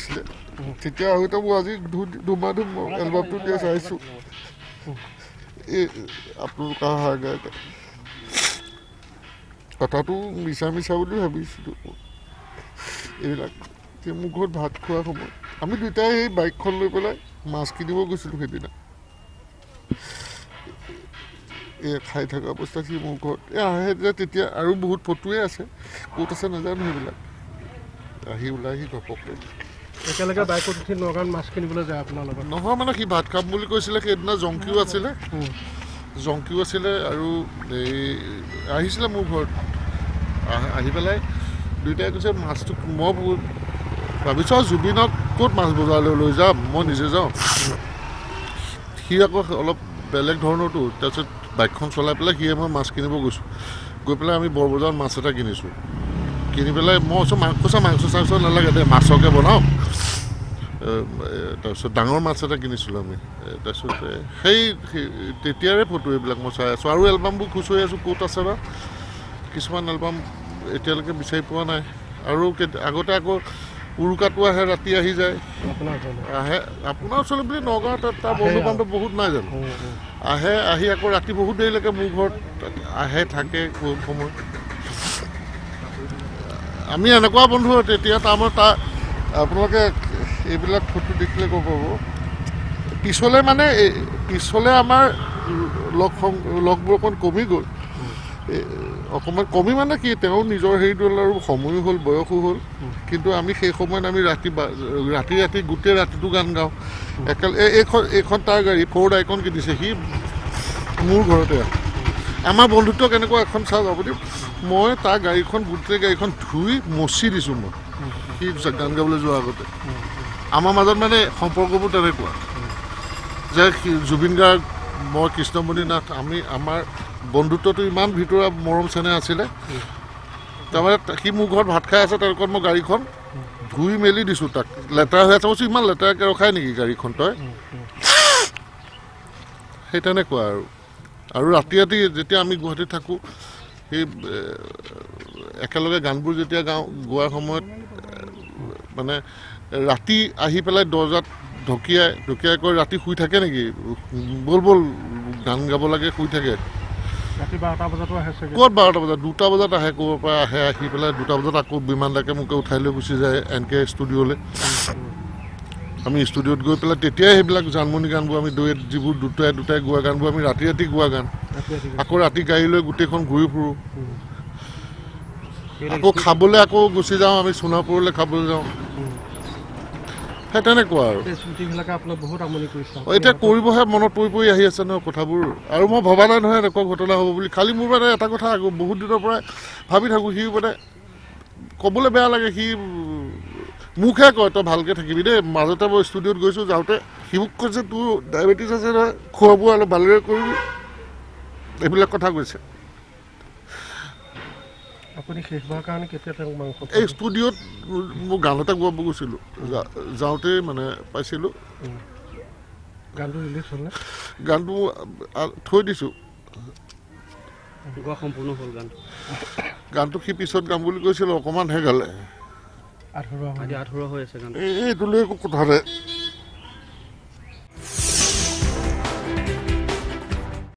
আছিলে তেতিয়া হয়তো মই আজি দুমাহ এলবামটো দিয়ে চাইছোঁ এই আপোনালোক অহাৰ কাৰণে কথাটো মিছা বুলি ভাবিছিলোঁ এইবিলাক মোৰ ঘৰত ভাত খোৱা সময়ত আমি দুয়োটাই সেই বাইকখন লৈ পেলাই মাছ কিনিব গৈছিলোঁ সেইদিনা খাই থকা অৱস্থাত সি মোৰ ঘৰত আহে যে তেতিয়া আৰু বহুত ফটোৱে আছে ক'ত আছে নাজানো সেইবিলাক আহি ওলাই আহি ঘপককৈ একেলগে বাইকত উঠি নগাঁৱত মাছ কিনিবলৈ যায় আপোনাৰ লগত নহয় মানে সি ভাত খাম বুলি কৈছিলে সেইদিনা জংকিও আছিলে আৰু এই আহিছিলে মোৰ ঘৰত আহি পেলাই দুয়োটাই কৈছে মাছটো মই ভাবিছোঁ আৰু জুবিনক ক'ত মাছ বজাৰলৈ লৈ যাম মই নিজে যাওঁ সি আকৌ অলপ বেলেগ ধৰণৰতো তাৰপিছত বাইকখন চলাই পেলাই সিয়ে মই মাছ কিনিব গৈছোঁ গৈ পেলাই আমি বৰবজাৰত মাছ এটা কিনিছোঁ কিনি পেলাই মই মাংস চাংস নালাগে দে মাছকে বনাওঁ তাৰপিছত ডাঙৰ মাছ এটা কিনিছিলোঁ আমি তাৰপিছত সেই তেতিয়াৰে ফটো এইবিলাক মই চাই আছোঁ আৰু এলবামবোৰ খুচৰি আছোঁ ক'ত আছে বা কিছুমান এলবাম এতিয়ালৈকে বিচাৰি পোৱা নাই আৰু আগতে আকৌ উৰুকাটো আহে ৰাতি আহি যায় আহে আপোনাৰ ওচৰলৈ বুলি নগাঁৱত তাৰ বন্ধু বান্ধৱ বহুত নাই জানো আহি আকৌ ৰাতি বহুত দেৰিলৈকে মোৰ ঘৰত আহে থাকে সময় আমি এনেকুৱা বন্ধু তেতিয়া তাৰমানে আপোনালোকে এইবিলাক ফটো দেখিলে ক'ব পাব পিছলৈ আমাৰ লগবোৰ অকণ কমি গ'ল অকণমান কমি মানে কি তেওঁ নিজৰ হেৰিটো হ'ল আৰু সময়ো হ'ল বয়সো হ'ল কিন্তু আমি সেই সময়ত আমি ৰাতি গোটেই ৰাতিটো গান গাওঁ এইখন তাৰ গাড়ী ফ'ৰ্ড আইকন কিনিছে সি মোৰ ঘৰতে আমাৰ বন্ধুত্ব কেনেকুৱা এখন চাহ যাব দিম মই তাৰ গোটেই গাড়ীখন ধুই মচি দিছোঁ মই সি গান গাবলৈ যোৱাৰ আগতে আমাৰ মাজত মানে সম্পৰ্কবোৰ তেনেকুৱা যে জুবিন গাৰ্গ মই কৃষ্ণমণি নাথ আমাৰ বন্ধুত্বটো ইমান ভিতৰুৱা মৰম চেনেহ আছিলে তাৰমানে সি মোৰ ঘৰত ভাত খাই আছে তেওঁলোকত মই গাড়ীখন ধুই মেলি দিছোঁ তাক লেতেৰা হৈ আছে কৈছোঁ ইমান লেতেৰাকৈ ৰখাই নেকি গাড়ীখন তই সেই তেনেকুৱা আৰু ৰাতি যেতিয়া আমি গুৱাহাটীত থাকোঁ সেই একেলগে গানবোৰ যেতিয়া গোৱাৰ সময়ত মানে ৰাতি আহি পেলাই দৰ্জাত ঢকিয়াই কৈ ৰাতি শুই থাকে নেকি বল গান গাব লাগে শুই থাকে ৰাতি 12টা বজাতো আহে ক'ত 12টা বজাত 2টা বজাত আহে ক'ৰ পৰা আহি পেলাই 2টা বজাত আকৌ বিমানলৈকে মোকে উঠাই লৈ গুচি যায় NK ষ্টুডিঅ'লৈ আমি ষ্টুডিঅ'ত গৈ পেলাই তেতিয়াই সেইবিলাক জানমণি গানবোৰ আমি যিবোৰ দুটাই গোৱা গানবোৰ আমি ৰাতি গোৱা গান আকৌ ৰাতি গাড়ী লৈ গোটেইখন ঘূৰি ফুৰোঁ আকৌ খাবলৈ আকৌ গুচি যাওঁ আমি সোণাপুৰলৈ খাবলৈ যাওঁ সেই তেনেকুৱা আৰু এতিয়া কৰিবহে মনত পৰি আহি আছে নহয় কথাবোৰ আৰু মই ভবা নাই নহয় এনেকুৱা ঘটনা হ'ব বুলি খালি মোৰ মানে এটা কথা বহুত দিনৰ পৰাই ভাবি থাকোঁ সি মানে ক'বলৈ বেয়া লাগে সি মোকহে কয় তই ভালকৈ থাকিবি দেই মাজতে মই ষ্টুডিঅ'ত গৈছোঁ যাওঁতে সি মোক কৈছে তোৰ ডায়েবেটিছ আছে নহয় খোৱা বোৱা অলপ ভালদৰে কৰিবি এইবিলাক কথা কৈছে এই ষ্টুডিঅ'ত মোৰ গান এটা গোৱাব গৈছিলোঁ যাওঁতে মানে পাইছিলোঁ গানটো থৈ দিছোঁ গানটো সি পিছত গাম বুলি কৈছিলোঁ অকণমানহে গালে এইটো লৈ একো কথা নাই